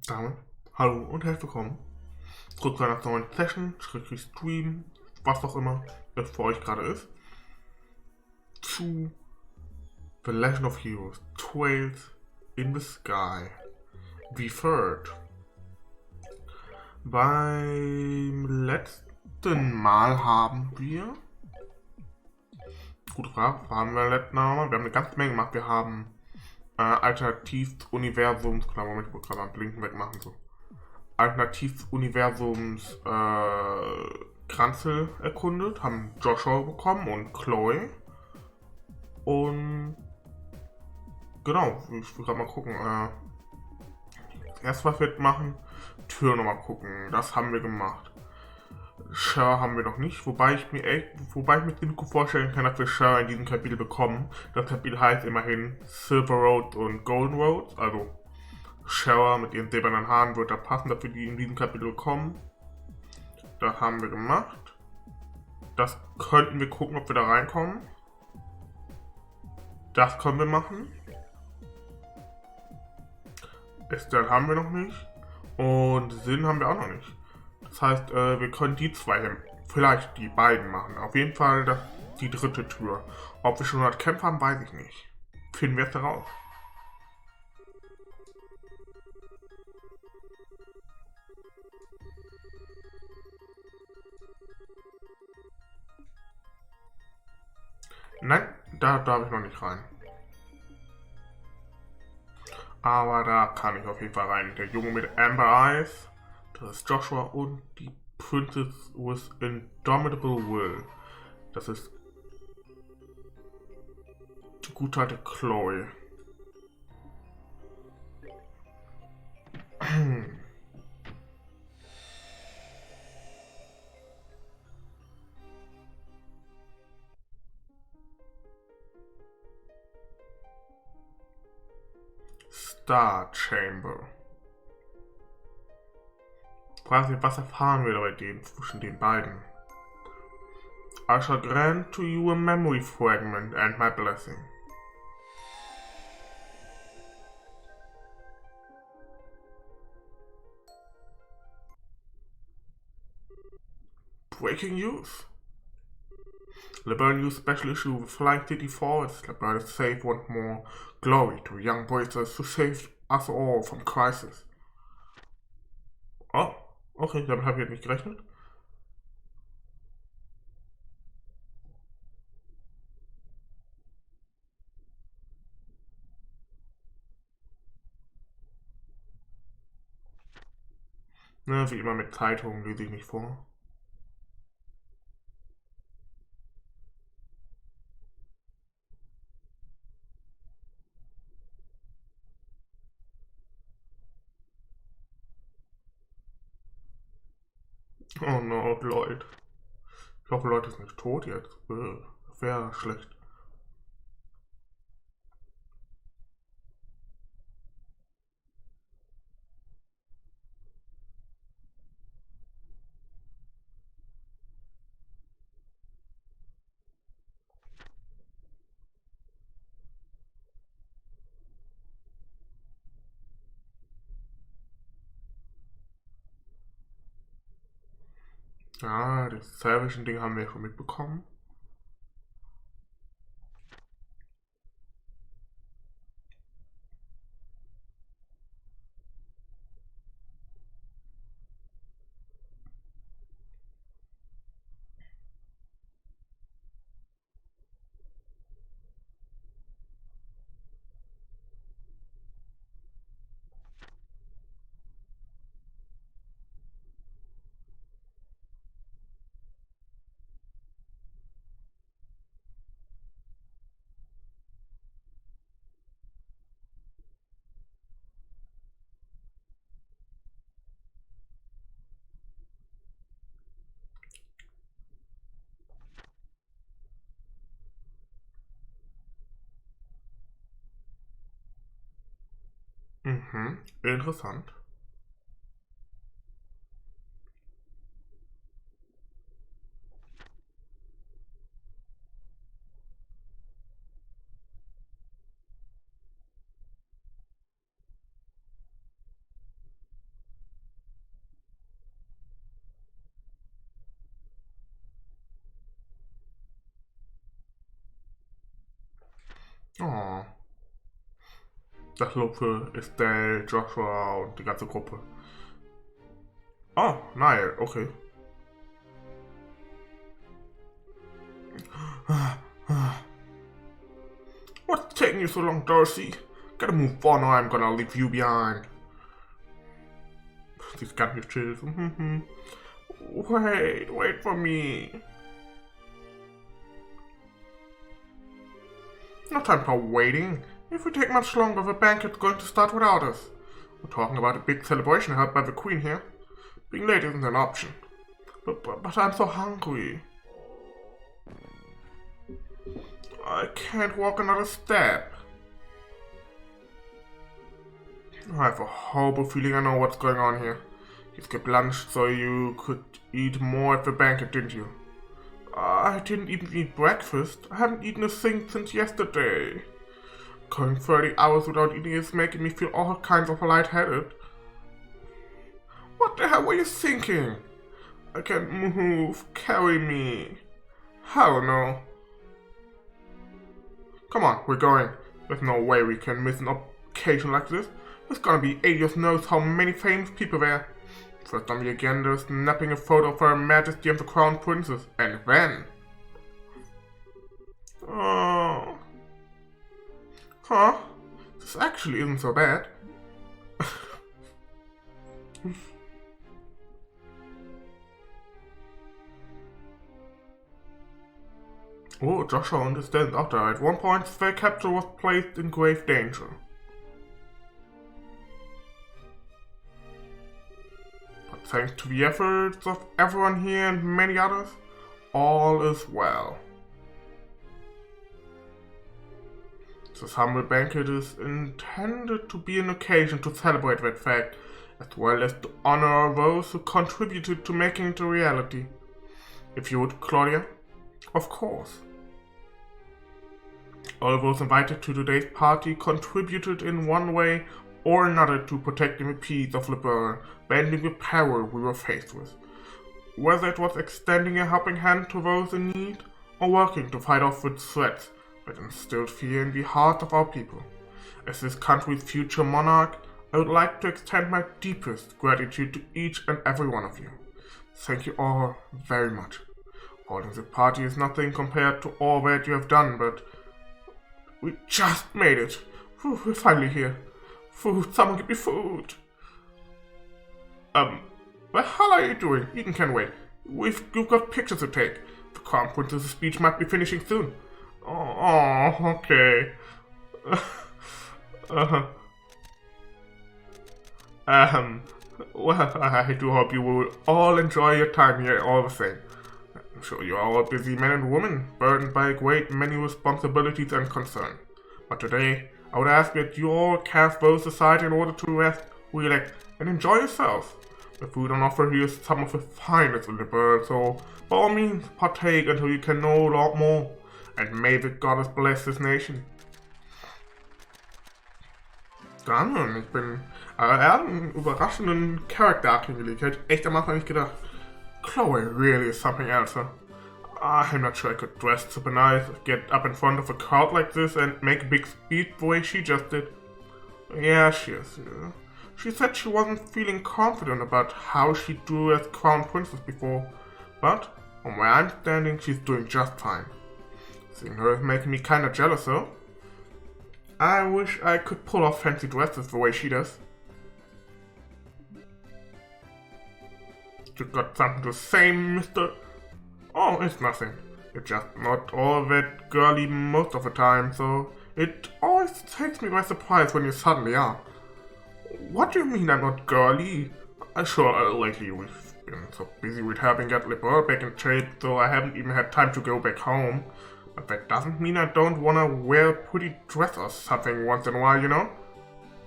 Damit hallo und herzlich willkommen zurück zu einer neuen Session, Schrägstrich Stream, was auch immer es für euch gerade ist, zu The Legend of Heroes, Trails in the Sky, the Third. Beim letzten Mal haben wir, gute Frage, was haben wir letzten Mal? Wir haben eine ganze Menge gemacht, wir haben Alternativ-Universums, klar, Moment, ich wollte gerade mal Blinken wegmachen, so. Alternativ-Universums Kranzel erkundet, haben Joshua bekommen und Chloe. Und genau, ich will gerade mal gucken. Das erste, was wir machen, Tür nochmal gucken. Das haben wir gemacht. Share haben wir noch nicht, wobei ich mir ziemlich gut vorstellen kann, dass wir Share in diesem Kapitel bekommen. Das Kapitel heißt immerhin Silver Road und Golden Road, also Shower mit ihren silbernen Haaren wird da passen, dass wir die in diesem Kapitel bekommen. Das haben wir gemacht. Das könnten wir gucken, ob wir da reinkommen. Das können wir machen. Estelle haben wir noch nicht. Und Sinn haben wir auch noch nicht. Das heißt, wir können die zwei, vielleicht die beiden machen. Auf jeden Fall die dritte Tür. Ob wir schon 100 Kämpfe haben, weiß ich nicht. Finden wir es heraus. Nein, da darf ich noch nicht rein. Aber da kann ich auf jeden Fall rein. Der Junge mit Amber Eyes, das ist Joshua, und die Princess with Indomitable Will. Das ist die gute alte Chloe. Star Chamber. Fragt sich, was erfahren wir bei denen zwischen den beiden? I shall grant to you a memory fragment and my blessing. Breaking news. Liberal News Special Issue with Flying City Falls. Liberal save want more glory to young voices to save us all from crisis. Oh, okay, damit habe ich jetzt nicht gerechnet. Ne, wie immer mit Zeitungen lese ich nicht vor. Oh no, Lloyd. Ich hoffe, Lloyd ist nicht tot jetzt. Wäre schlecht. Ja, das Salvation-Ding haben wir schon mitbekommen. Mhm, interessant. das Lob für Estelle, Joshua und die ganze Gruppe. Oh, nein, okay. What's taking you so long, Darcy? Gotta move on or I'm gonna leave you behind. These got me chills. Wait for me. No time for waiting. If we take much longer, the Bankett's going to start without us. We're talking about a big celebration held by the Queen here. Being late isn't an option. But I'm so hungry. I can't walk another step. I have a horrible feeling I know what's going on here. You skipped lunch so you could eat more at the Bankett, didn't you? I didn't even eat breakfast. I haven't eaten a thing since yesterday. Going 30 hours without eating is making me feel all kinds of lightheaded. What the hell were you thinking? I can't move. Carry me. Hell no. Come on, we're going. There's no way we can miss an occasion like this. There's gonna be Adios knows how many famous people there. First on the agenda, snapping a photo of Her Majesty and the Crown Princess, and then... Oh... Huh? This actually isn't so bad. Oh, Joshua understands after at one point their capture was placed in grave danger. Thanks to the efforts of everyone here and many others, all is well. This humble banquet is intended to be an occasion to celebrate that fact, as well as to honor those who contributed to making it a reality. If you would, Claudia? Of course. All those invited to today's party contributed in one way or another to protecting the peace of Liberia, bending the power we were faced with. Whether it was extending a helping hand to those in need, or working to fight off the threats that instilled fear in the hearts of our people. As this country's future monarch, I would like to extend my deepest gratitude to each and every one of you. Thank you all very much. Holding the party is nothing compared to all that you have done, but we just made it. Whew, we're finally here. Food, someone give me food. What the hell are you doing? Eden can wait. We've got pictures to take. The Crown Princess's speech might be finishing soon. Oh, okay. Well, I do hope you will all enjoy your time here all the same. I'm sure you are all busy men and women, burdened by a great many responsibilities and concern. But today, I would ask that you all cast those aside in order to rest, relax, and enjoy yourselves. The food on offer here is some of the finest in the world, so by all means partake until you can know a lot more. And may the goddess bless this nation. Dann, ich bin, er hat einen überraschenden Charakter hingelegt. Hätte ich echt am Anfang nicht gedacht. Chloe really is something else, huh? I'm not sure I could dress super nice, get up in front of a crowd like this and make a big speech the way she just did. Yeah, she is. She said she wasn't feeling confident about how she drew as Crown Princess before, but from where I'm standing, she's doing just fine. Seeing her is making me kinda jealous though. I wish I could pull off fancy dresses the way she does. You got something to say, mister? Oh, it's nothing. You're just not all that girly most of the time, so it always takes me by surprise when you suddenly are. What do you mean I'm not girly? Sure, lately we've been so busy with having got Liberia back in shape, so I haven't even had time to go back home. But that doesn't mean I don't wanna wear a pretty dress or something once in a while, you know?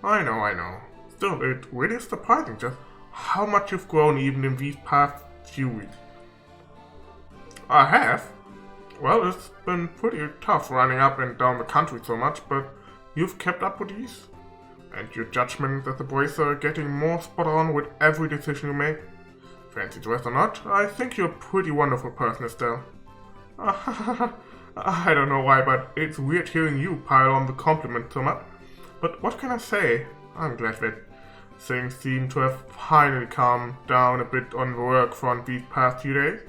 I know. Still, it really is surprising just how much you've grown even in these past few weeks. I have? Well, it's been pretty tough running up and down the country so much, but you've kept up with these. And your judgment that the boys are getting more spot on with every decision you make. Fancy dress or not, I think you're a pretty wonderful person, Estelle. I don't know why, but it's weird hearing you pile on the compliment so much. But what can I say? I'm glad that things seem to have finally calmed down a bit on the work front these past few days.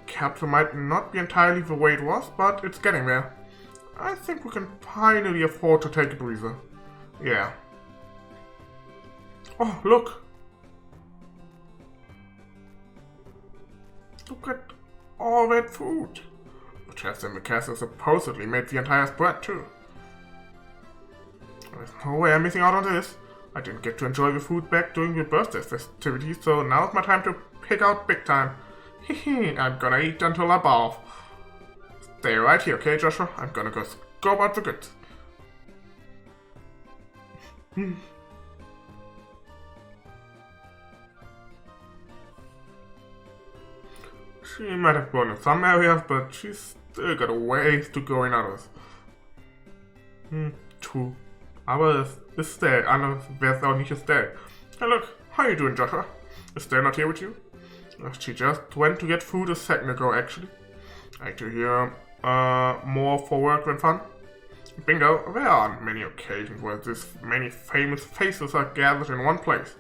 Capital might not be entirely the way it was, but it's getting there. I think we can finally afford to take a breather. Yeah. Oh, look! Look at all that food! The chefs in the castle supposedly made the entire spread too. There's no way I'm missing out on this. I didn't get to enjoy the food back during the birthday festivities, so now's my time to pick out big time. Hehe, I'm gonna eat until I barf. Stay right here, okay, Joshua? I'm gonna go scope out the goods. She might have grown in some areas, but she's still got a ways to go in others. True. Aber Estelle, anders wär's auch nicht Estelle. Hey look, how you doing, Joshua? Estelle not here with you? She just went to get food a second ago, actually. I like to hear more for work than fun. Bingo, there aren't many occasions where this many famous faces are gathered in one place.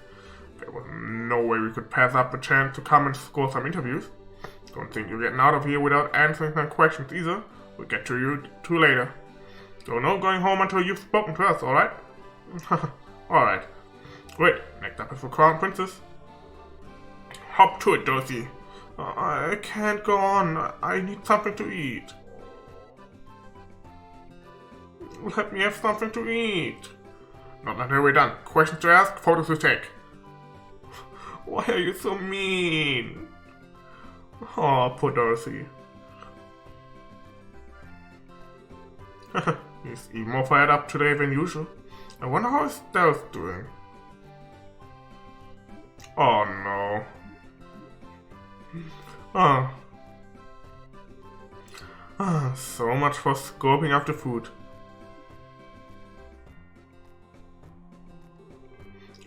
There was no way we could pass up the chance to come and score some interviews. Don't think you're getting out of here without answering some questions either. We'll get to you two later. So no going home until you've spoken to us, alright? Alright. Great, next up is the Crown Princess. Hop to it, Dorothy. I can't go on. I need something to eat. Let me have something to eat. Not until we're done. Questions to ask, photos to take. Why are you so mean? Oh, poor Dorothy. He's even more fired up today than usual. I wonder how his stealth doing. Oh no. So much for scoping up the food.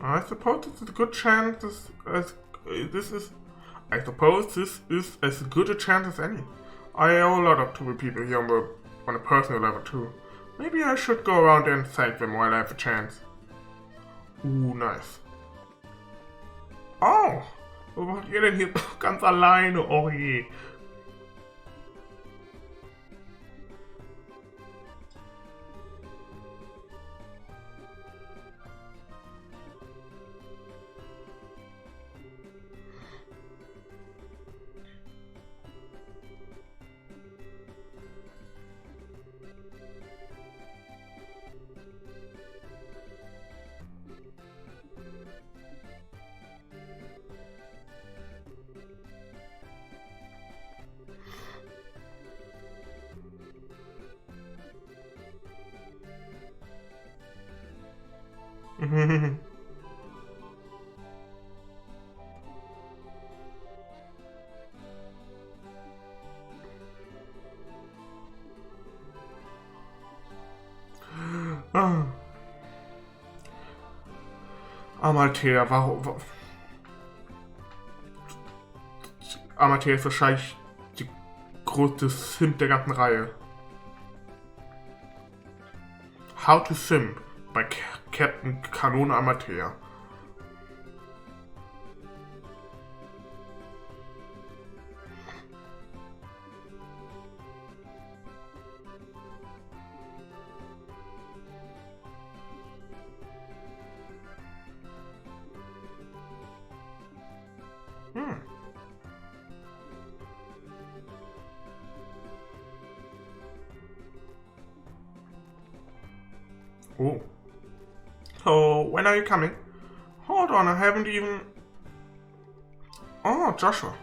I suppose this is a good chance this is as good a chance as any. I owe a lot up to the people here on a personal level too. Maybe I should go around there and thank them while I have a chance. Ooh, nice. Oh! Wo wart ihr denn hier ganz alleine? Oh je. Amalthea, warum? Amalthea ist wahrscheinlich die größte Simp der ganzen Reihe. How to Simp bei Captain Kanone Amalthea. Oh. So, when are you coming? Hold on, I haven't even... Oh, Joshua.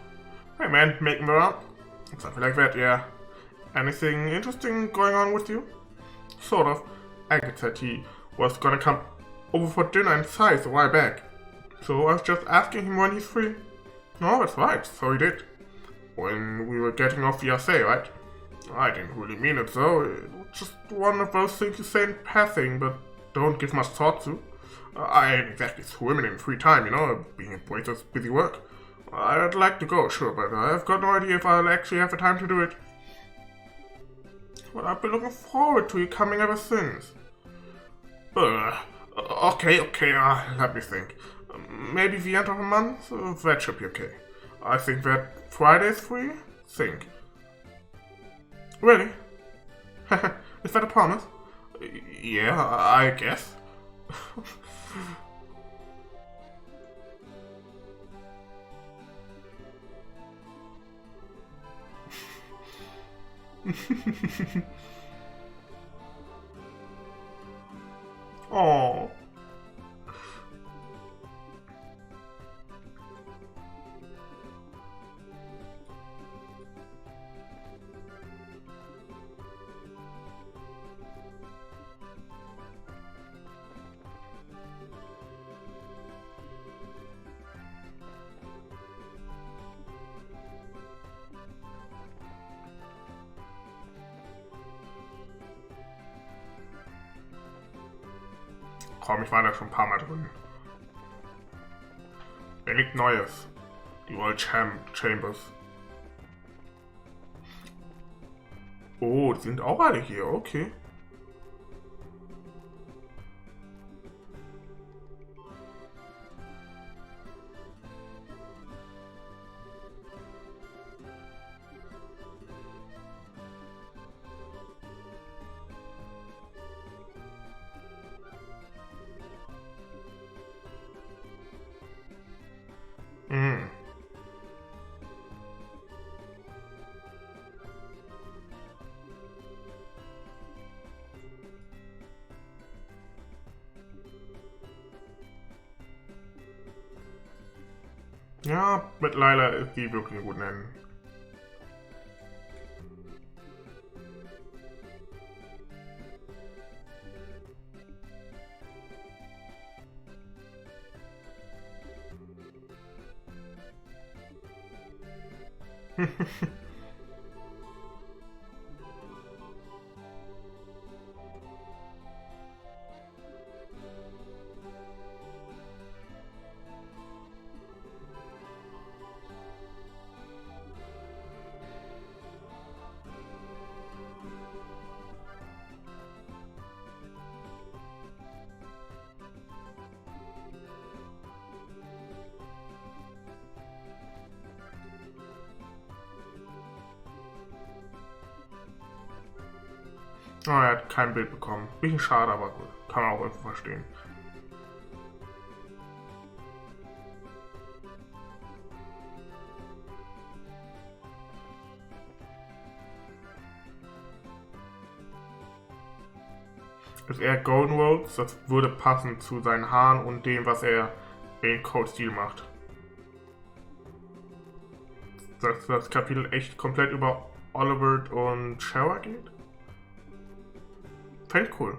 Hey man, making me up? Something like that, yeah. Anything interesting going on with you? Sort of. Bankett said he was gonna come over for dinner in size a while back. So I was just asking him when he's free. No, that's right, so he did. When we were getting off the essay, right? I didn't really mean it though. It was just one of those things you say in passing, but don't give much thought to. I ain't exactly swimming in free time, you know, being a waiter's busy work. I'd like to go, sure, but I've got no idea if I'll actually have the time to do it. But I've been looking forward to you coming ever since. Okay, let me think. Maybe the end of the month? That should be okay. I think that Friday is free? Think. Really? Is that a promise? Yeah, I guess. Oh. Komm, ich war da schon ein paar Mal drin. Wer liegt Neues? Die Old Chambers. Oh, die sind auch alle hier, okay. Hm. Ja, mit Laila ist die wirklich gut nennen. Oh, er hat kein Bild bekommen. Bisschen schade, aber gut. Kann man auch irgendwo verstehen. Ist er Golden Rhodes? Das würde passen zu seinen Haaren und dem, was er in Cold Steel macht. Dass das Kapitel echt komplett über Oliver und Shower geht? Fällt cool.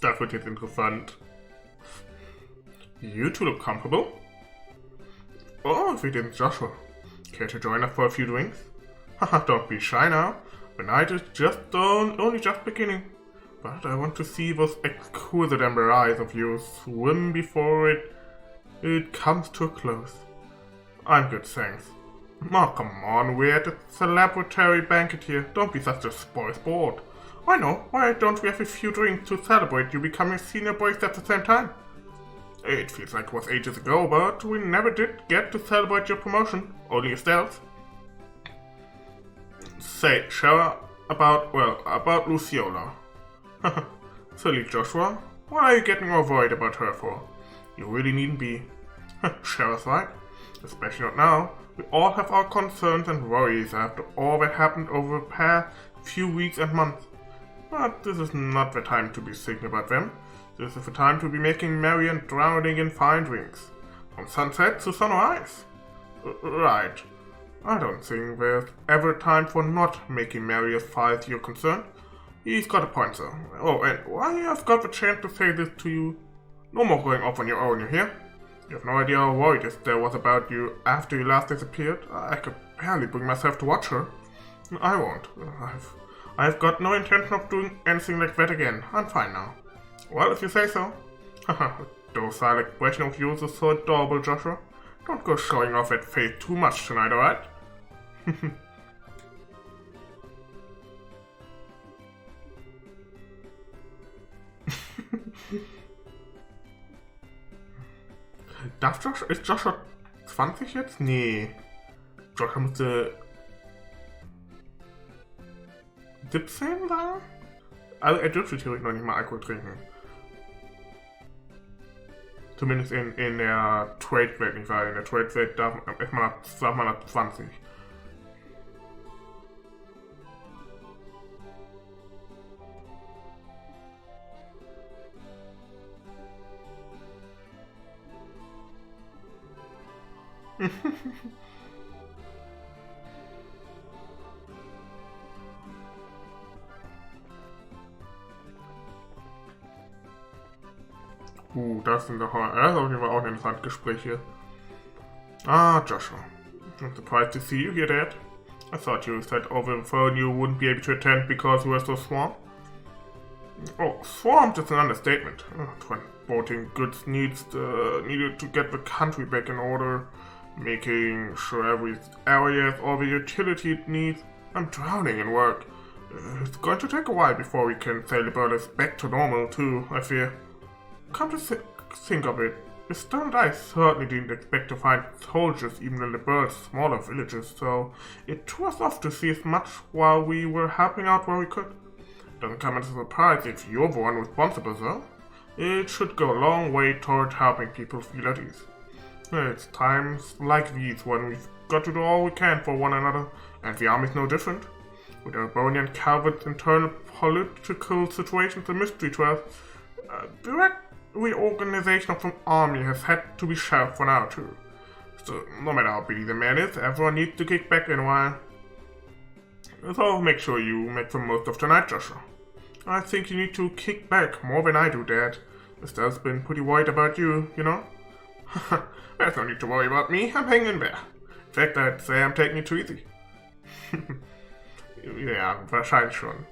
Das wird jetzt interessant. You two look comfortable. Oh, we didn't Joshua. Care to join us for a few drinks? Haha, don't be shy now. The night is only just beginning. But I want to see those exquisite amber eyes of yours swim before it comes to a close. I'm good, thanks. Oh, come on, we're at a celebratory banquet here. Don't be such a spoil sport. I know, why don't we have a few drinks to celebrate you becoming senior boys at the same time? It feels like it was ages ago, but we never did get to celebrate your promotion, only Estelle's. Say, Shara, about Luciola. Silly Joshua, what are you getting all worried about her for? You really needn't be. Shara's right, especially not now. We all have our concerns and worries after all that happened over the past few weeks and months. But this is not the time to be thinking about them. This is the time to be making merry and drowning in fine drinks. From sunset to sunrise. Right. I don't think there's ever time for not making merry as far as you're concerned. He's got a point, sir. Oh, and while I've got the chance to say this to you, no more going off on your own, you hear? You have no idea how worried Esther was about you after you last disappeared. I could barely bring myself to watch her. I won't. I've got no intention of doing anything like that again. I'm fine now. Well, if you say so. Haha, docile expression of yours is so adorable, Joshua. Don't go showing off that face too much tonight, alright? Ist Joshua 20 jetzt? Nee. Joshua müsste 17 sein? Also er dürfte theoretisch noch nicht mal Alkohol trinken. Zumindest in der Trade-Welt nicht, weil in der Trade-Welt darf man ab 20. Das sind doch das ist auf jeden Fall auch ein interessantes Gespräch hier. Ah, Joshua. I'm surprised to see you here, Dad. I thought you said over the phone you wouldn't be able to attend because you were so swamped. Oh, swamped is an understatement. Transporting goods needed to get the country back in order, making sure every area has all the utility it needs. I'm drowning in work. It's going to take a while before we can sail the birds back to normal, too, I fear. Come to think of it, Esther and I certainly didn't expect to find soldiers even in the birds' smaller villages, so it threw us off to see as much while we were helping out where we could. Doesn't come as a surprise if you're the one responsible, though. It should go a long way toward helping people feel at ease. It's times like these when we've got to do all we can for one another, and the army's no different. With Arbonian Calvert's internal political situations a mystery to us, direct reorganization of the army has had to be shelved for now too. So no matter how busy the man is, everyone needs to kick back in a while. So make sure you make the most of tonight, Joshua. I think you need to kick back more than I do, Dad. Esther's been pretty worried about you, you know? There's no need to worry about me, I'm hanging in there. In fact, I'd say I'm taking it too easy. Ja, wahrscheinlich schon.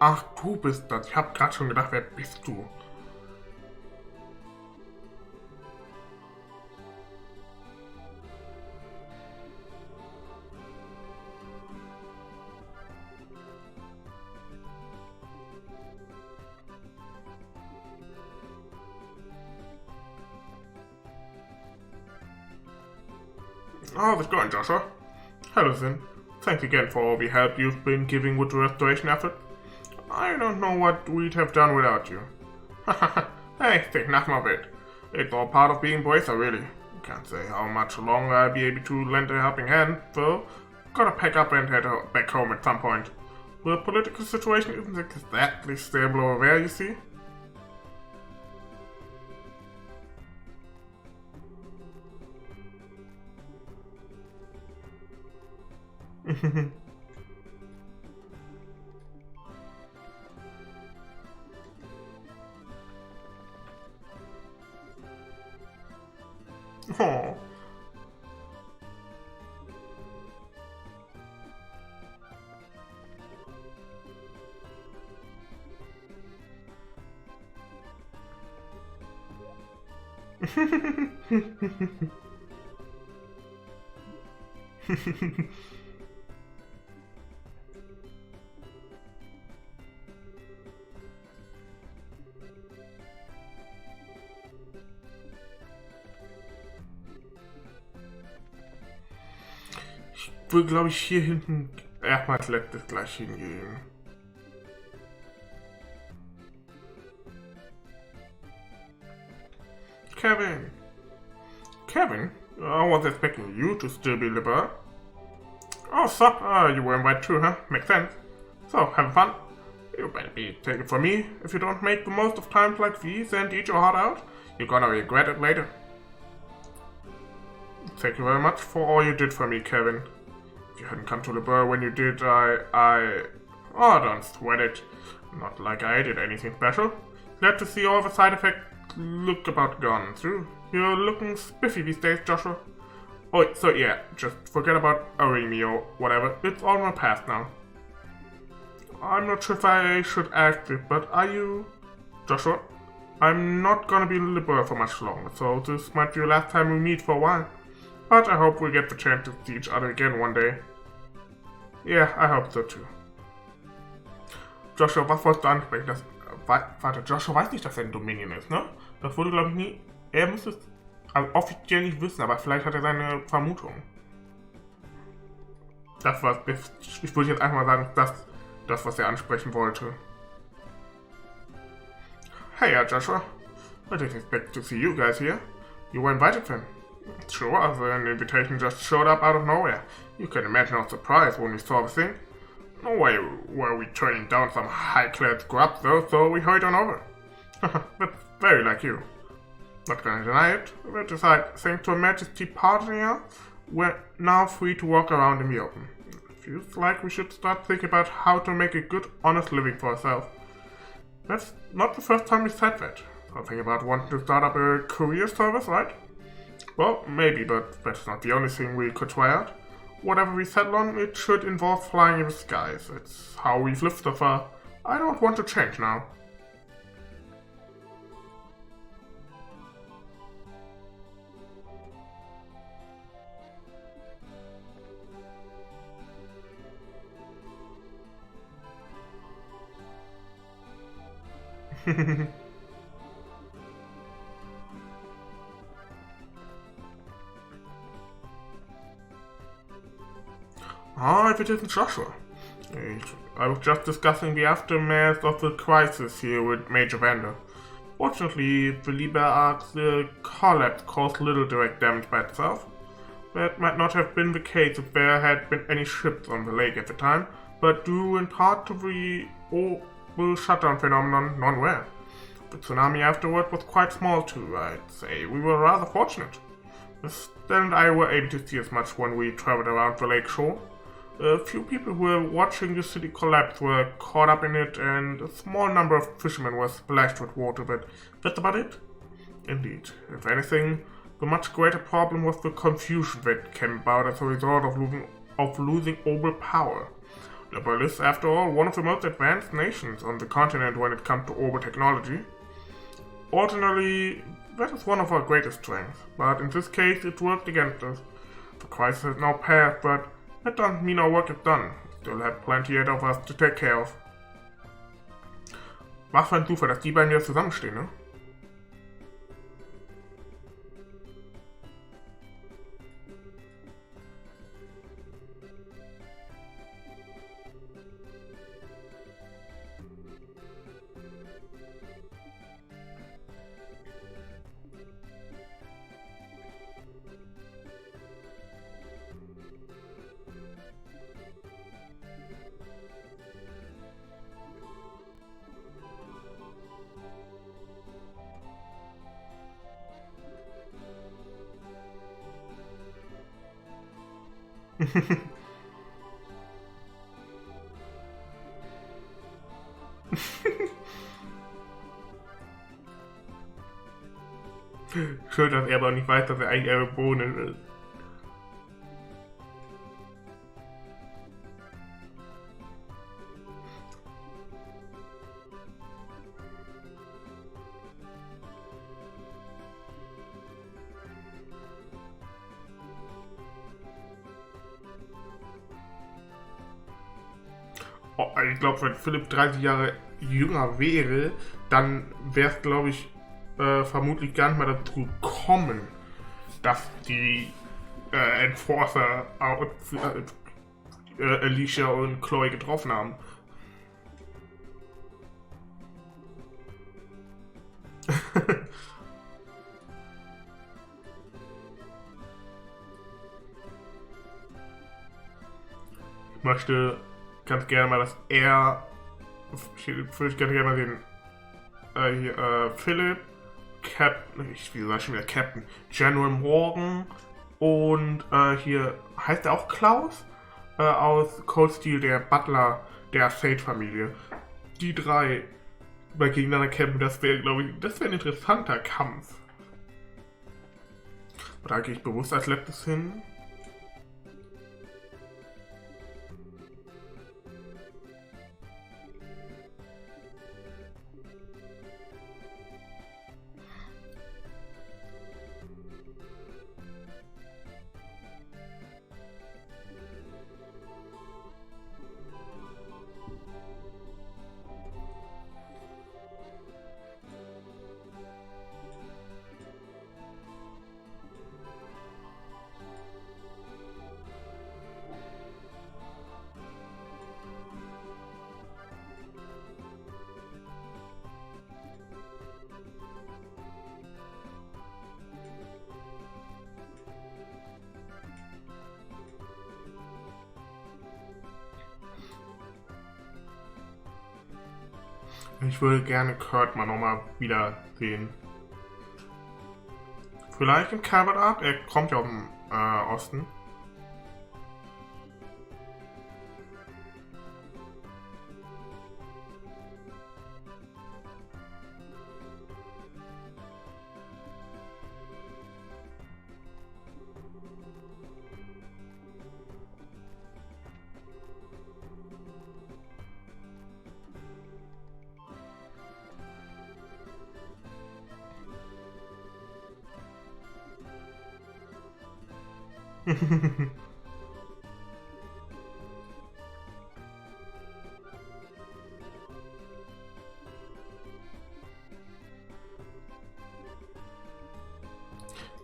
Ach, du bist das. Ich hab grad schon gedacht, wer bist du? How's it going, Joshua? Hello, Finn. Thanks again for all the help you've been giving with the restoration effort. I don't know what we'd have done without you. Hey, think nothing of it. It's all part of being bracer, really. Can't say how much longer I'll be able to lend a helping hand, though. Gotta pack up and head back home at some point. The political situation isn't exactly stable over there, you see. Oh. Ich würde, glaube ich, hier hinten erstmal als letztes gleich hingehen. Kevin? Kevin? I was expecting you to still be liberal. Oh, sup, you were invited too, huh? Makes sense. So, having fun? You better be taking from me. If you don't make the most of times like these and eat your heart out, you're gonna regret it later. Thank you very much for all you did for me, Kevin. If you hadn't come to the bar when you did, oh, don't sweat it. Not like I did anything special. Glad to see all the side effects look about gone through. You're looking spiffy these days, Joshua. Oh, so yeah, just forget about owing me or whatever. It's all in my past now. I'm not sure if I should ask it, but are you... Joshua? I'm not gonna be in the bar for much longer, so this might be the last time we meet for a while. But I hope we get the chance to see each other again one day. Yeah, I hope so too. Joshua, was wolltest du ansprechen? Warte, Joshua weiß nicht, dass er ein Dominion ist, ne? Das wurde, glaube ich, nie... Er müsste es also offiziell nicht wissen, aber vielleicht hat er seine Vermutung. Das war... Ich würde jetzt einfach mal sagen, das was er ansprechen wollte. Hey, Joshua. I didn't expect to see you guys here. You were invited then. Sure, the invitation just showed up out of nowhere. You can imagine our surprise when we saw the thing. No way were we turning down some high-class scrubs though, so we hurried on over. That's very like you. Not gonna deny it, but aside, thanks to Her Majesty's pardon, we're now free to walk around in the open. Feels like we should start thinking about how to make a good, honest living for ourselves. That's not the first time we said that. Something about wanting to start up a career service, right? Well, maybe, but that's not the only thing we could try out. Whatever we settle on, it should involve flying in the skies. It's how we've lived so far. I don't want to change now. If it isn't Joshua. I was just discussing the aftermath of the crisis here with Major Vander. Fortunately, the Liber Ark's collapse caused little direct damage by itself. That might not have been the case if there had been any ships on the lake at the time, but due in part to the shutdown phenomenon, none were. The tsunami afterward was quite small too, I'd say. We were rather fortunate. Stan and I were able to see as much when we traveled around the lake shore. A few people who were watching the city collapse were caught up in it, and a small number of fishermen were splashed with water, but that's about it. Indeed. If anything, the much greater problem was the confusion that came about as a result of losing global power. Liberal is, after all, one of the most advanced nations on the continent when it comes to orbital technology. Ordinarily, that is one of our greatest strengths, but in this case it worked against us. The crisis has now passed, but that doesn't mean our work is done. We still have plenty of us to take care of. Was für ein Zufall, dass die beiden wieder zusammenstehen, ne? Schön, dass er aber nicht weiß, dass er eigentlich Bohnen ist. Oh, ich glaube, wenn Philipp 30 Jahre jünger wäre, dann wäre es, glaube ich, vermutlich gar nicht mal dazu kommen, dass die Enforcer Alicia und Chloe getroffen haben. möchte ganz gerne mal, dass er, würde ich gerne mal den, Philipp, wie sag ich schon wieder, Captain, General Morgan und hier, heißt er auch Klaus? Aus Cold Steel, der Butler der Sage-Familie. Die drei mal gegeneinander kämpfen, das wäre, glaube ich, das wäre ein interessanter Kampf. Da gehe ich bewusst als letztes hin. Ich würde gerne Kurt mal nochmal wiedersehen. Vielleicht in Calvert Art? Er kommt ja aus dem Osten.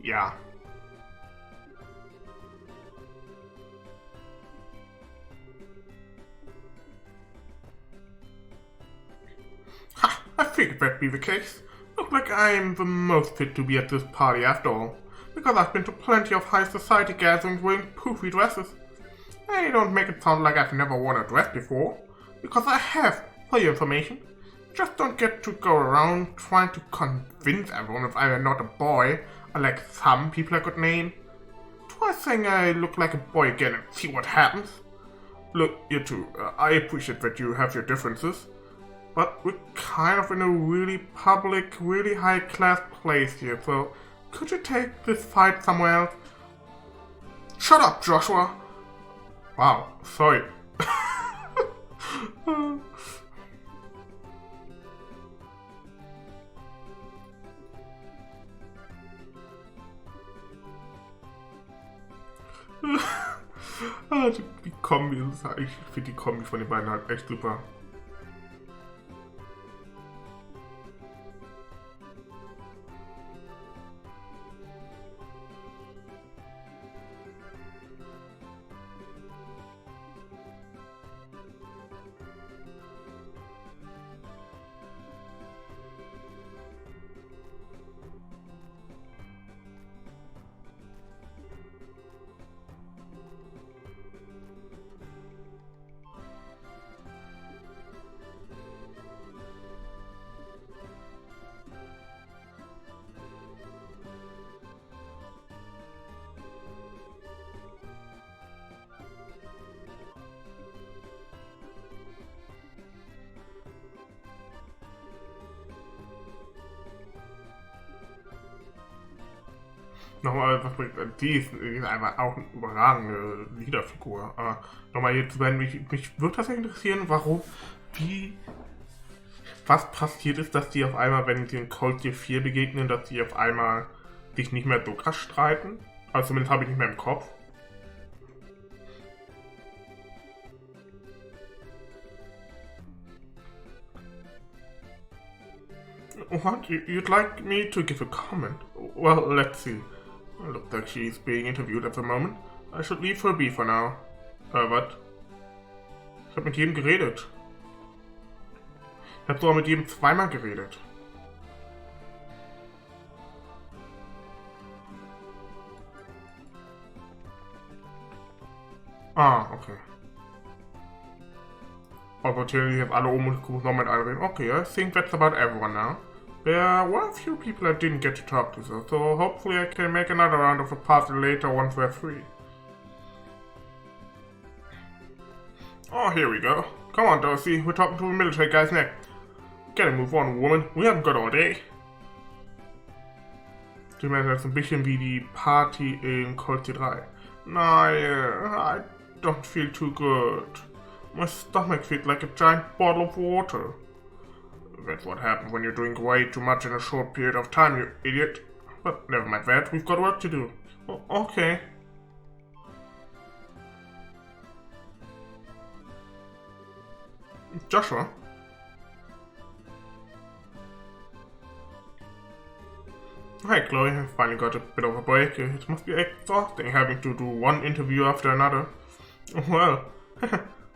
Ja. Ha! I figured that'd be the case. Look like I'm the most fit to be at this party after all. Because I've been to plenty of high society gatherings wearing poofy dresses. Hey, don't make it sound like I've never worn a dress before. Because I have, for your information. Just don't get to go around trying to convince everyone if I'm not a boy, unlike some people I could name. Try saying I look like a boy again and see what happens. Look, you two, I appreciate that you have your differences, but we're kind of in a really public, really high-class place here, so could you take this fight somewhere else? Shut up, Joshua! Wow, sorry. Die Kombi, ich finde die Kombi von den beiden halt echt super. Nochmal, die ist einfach auch eine überragende Liederfigur. Nochmal jetzt, mich würde das interessieren, was passiert ist, dass die auf einmal, wenn sie in Cold Steel 4 begegnen, dass die auf einmal sich nicht mehr so krass streiten. Also zumindest habe ich nicht mehr im Kopf. What? You'd like me to give a comment? Well, let's see. Looks like she's being interviewed at the moment. I should leave her be for now. Was? Ich habe mit jedem geredet. Ich habe sogar mit jedem zweimal geredet. Ah, okay. Opportunity have alle noch mit einreden. Okay, I think that's about everyone now. There were a few people I didn't get to talk to, so hopefully I can make another round of the party later once we're free. Oh, here we go. Come on, Darcy, we're talking to the military guys next. Get a move on, woman. We haven't got all day. Die Männer ist ein bisschen wie die Party in Kolzi 3. Nein, I don't feel too good. My stomach feels like a giant bottle of water. That's what happens when you're doing way too much in a short period of time, you idiot. But never mind that, we've got work to do. Okay. Joshua? Hi Chloe, I finally got a bit of a break. It must be exhausting having to do one interview after another. Well,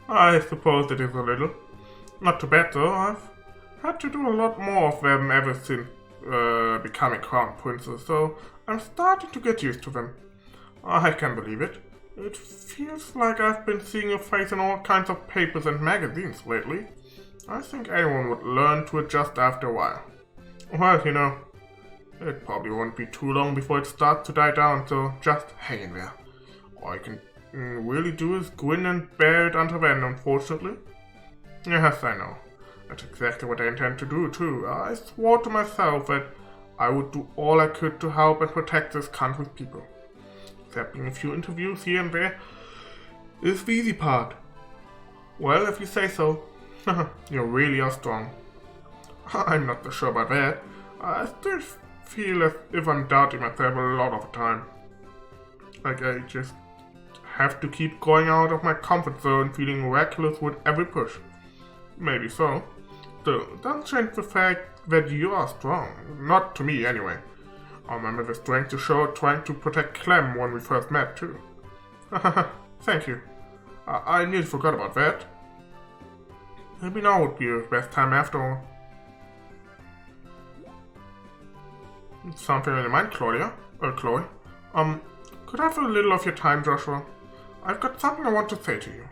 I suppose it is a little. Not too bad though, I've had to do a lot more of them ever since becoming crown princess, so I'm starting to get used to them. I can't believe it. It feels like I've been seeing your face in all kinds of papers and magazines lately. I think anyone would learn to adjust after a while. Well, you know, it probably won't be too long before it starts to die down, so just hang in there. All I can really do is grin and bear it until then, unfortunately. Yes, I know. That's exactly what I intend to do, too. I swore to myself that I would do all I could to help and protect this country's people. Accepting a few interviews here and there is the easy part. Well, if you say so. You really are strong. I'm not so sure about that. I still feel as if I'm doubting myself a lot of the time. Like I just have to keep going out of my comfort zone, feeling reckless with every push. Maybe so. Still, it doesn't change the fact that you are strong. Not to me, anyway. I remember the strength you showed trying to protect Clem when we first met, too. Thank you. I nearly forgot about that. Maybe now would be the best time after all. Something in mind, Chloe? Could I have a little of your time, Joshua? I've got something I want to say to you.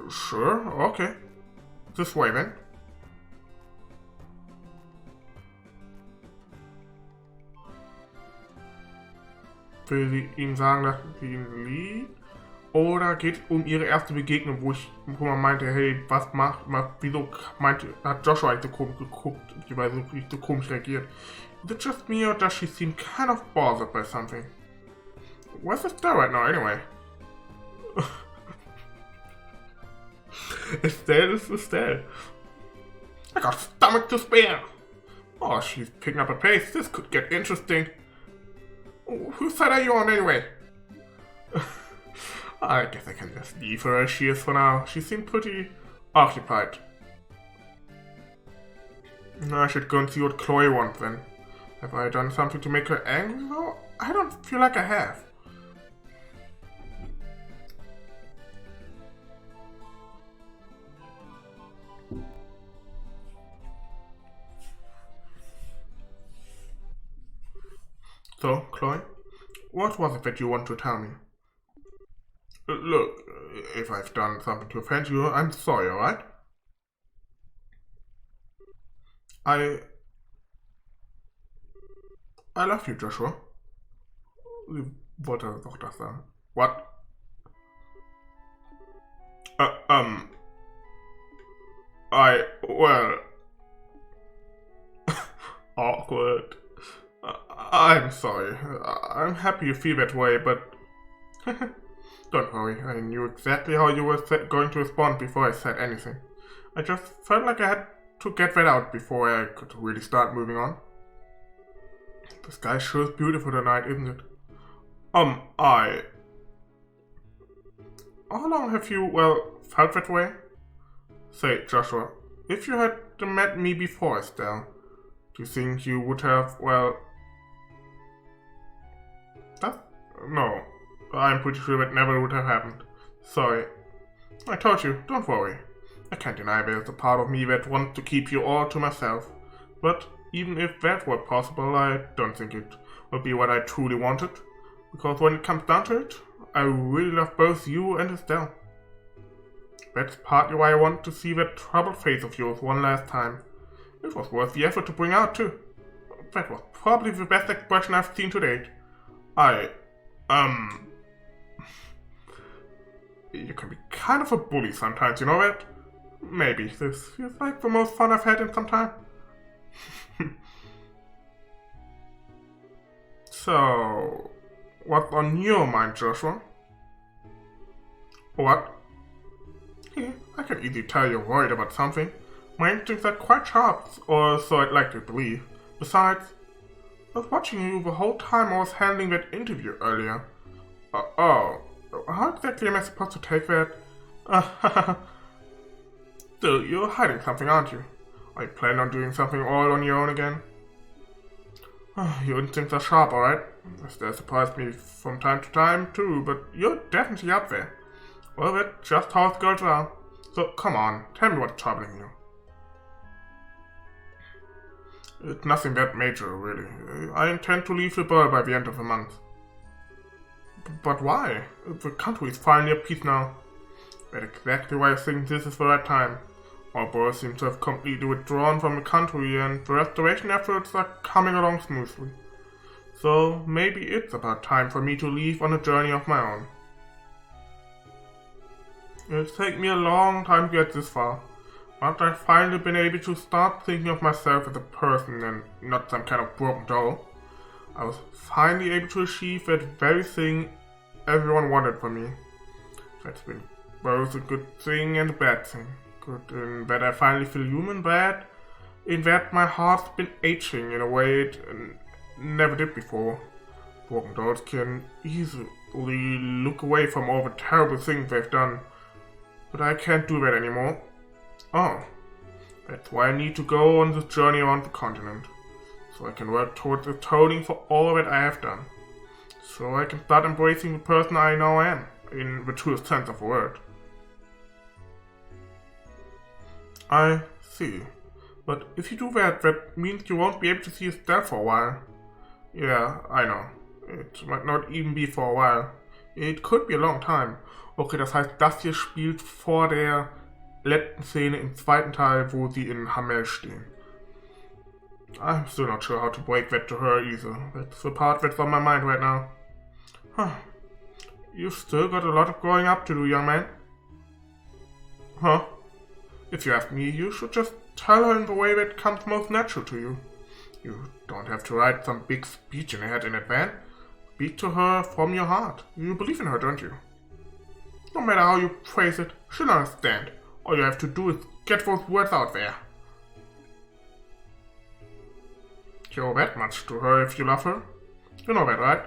Sure, okay. This way then. Will sie ihm sagen, dass sie ihn liebt? Oder geht es um ihre erste Begegnung, wo man meinte, hey, was wieso hat Joshua eigentlich so komisch geguckt, weil so komisch reagiert? Is it just me or does she seem kind of bothered by something? Where's Estelle right now anyway? Estelle is Estelle. I got stomach to spare. Oh, she's picking up a pace. This could get interesting. Whose side are you on anyway? I guess I can just leave her as she is for now. She seemed pretty occupied. I should go and see what Chloe wants then. Have I done something to make her angry though? I don't feel like I have. So, Chloe, what was it that you want to tell me? Look, if I've done something to offend you, I'm sorry, alright? I love you, Joshua. Sie wollte doch das sagen. What? Well... Awkward. I'm sorry. I'm happy you feel that way, but... Don't worry, I knew exactly how you were going to respond before I said anything. I just felt like I had to get that out before I could really start moving on. The sky sure is beautiful tonight, isn't it? How long have you, felt that way? Say, Joshua, if you had met me before, Estelle, do you think you would have, No, I'm pretty sure that never would have happened. Sorry. I told you, don't worry. I can't deny there's a part of me that wants to keep you all to myself. But even if that were possible, I don't think it would be what I truly wanted. Because when it comes down to it, I really love both you and Estelle. That's partly why I want to see that troubled face of yours one last time. It was worth the effort to bring out, too. That was probably the best expression I've seen to date. You can be kind of a bully sometimes, you know that? Maybe this feels like the most fun I've had in some time. So, what's on your mind, Joshua? What? Yeah, I can easily tell you're worried about something. My instincts are quite sharp, or so I'd like to believe. Besides, I was watching you the whole time I was handling that interview earlier. How exactly am I supposed to take that? Still, you're hiding something, aren't you? Are you planning on doing something all on your own again? Your instincts are sharp, alright. They surprise me from time to time, too, but you're definitely up there. Well, that's just how it goes are. So, come on, tell me what's troubling you. It's nothing that major, really. I intend to leave the borough by the end of the month. But why? The country is finally at peace now. That's exactly why I think this is the right time. Our borough seems to have completely withdrawn from the country and the restoration efforts are coming along smoothly. So maybe it's about time for me to leave on a journey of my own. It's taken me a long time to get this far, but I've finally been able to start thinking of myself as a person and not some kind of broken doll. I was finally able to achieve that very thing everyone wanted from me. That's been both a good thing and a bad thing. Good in that I finally feel human, bad in that my heart's been aching in a way it never did before. Broken dolls can easily look away from all the terrible things they've done, but I can't do that anymore. Oh, that's why I need to go on this journey around the continent, so I can work towards atoning for all that I have done, so I can start embracing the person I now am, in the truest sense of the word. I see. But if you do that, that means you won't be able to see Estelle for a while. Yeah, I know. It might not even be for a while. It could be a long time. Okay, das heißt, das hier spielt vor der letzten Szene im zweiten Teil, wo sie in Hamel stehen. I'm still not sure how to break that to her either. That's the part that's on my mind right now. Huh. You've still got a lot of growing up to do, young man. Huh? If you ask me, you should just tell her in the way that comes most natural to you. You don't have to write some big speech in her head in advance. Speak to her from your heart. You believe in her, don't you? No matter how you phrase it, she'll understand. All you have to do is get those words out there. You owe that much to her if you love her. You know that, right?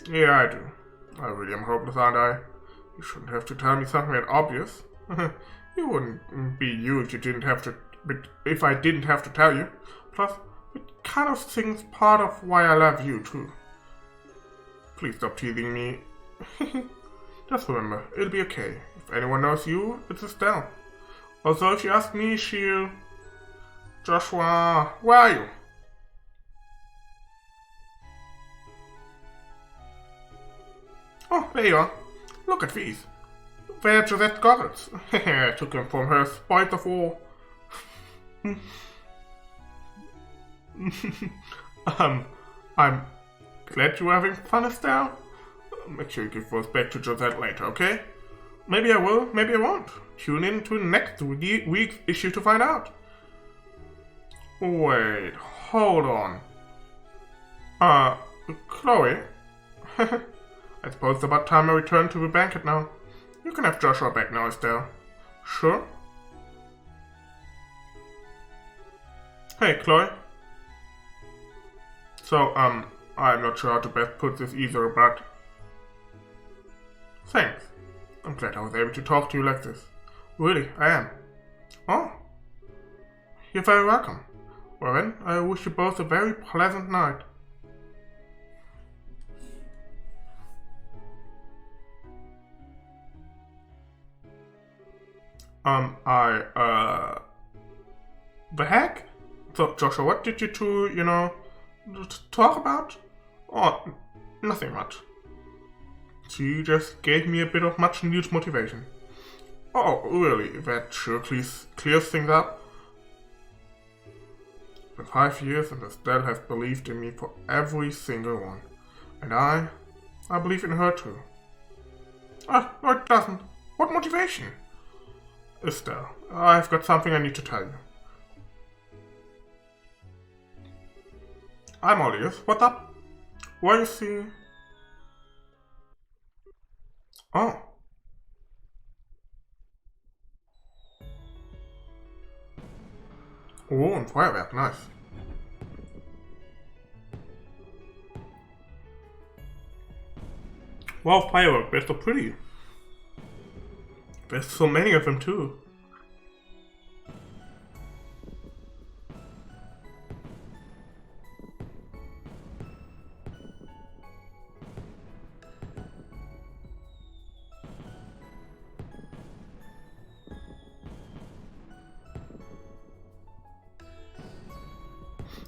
Yeah, I do. I really am hopeless, aren't I? You shouldn't have to tell me something that obvious. You wouldn't be you if you didn't have to. But if I didn't have to tell you. Plus, it kind of thing's part of why I love you too. Please stop teasing me. Just remember, it'll be okay. If anyone knows you, it's Estelle. Also, if you ask me, she'll. Joshua, where are you? Oh, there you are. Look at these. They're Josette's goggles. I took them from her spoils of war. I'm glad you're having fun, Estelle. Make sure you give those back to Josette later, okay? Maybe I will, maybe I won't. Tune in to next week's issue to find out. Wait, hold on. Chloe? I suppose it's about time I return to the Bankett now. You can have Joshua back now, Estelle. Sure? Hey, Chloe. So, I'm not sure how to best put this either, but... Thanks. I'm glad I was able to talk to you like this. Really, I am. Oh. You're very welcome. Well then, I wish you both a very pleasant night. The heck? So, Joshua, what did you two, talk about? Oh, nothing much. She just gave me a bit of much needed motivation. Oh, really? That sure clears things up. For 5 years, and Estelle has believed in me for every single one. And I believe in her too. Ah, no it doesn't. What motivation? Estelle, I've got something I need to tell you. I'm all ears. What's up? Well, you see... Oh. Oh, ein Feuerwerk, nice. Wow, firework, they're so pretty. There's so many of them too.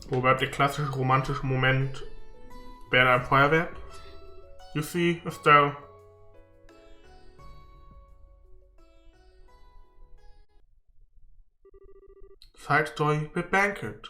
Wo bleibt der klassische romantische Moment während einem Feuerwerk? You see, Estelle. Side story with Bankett.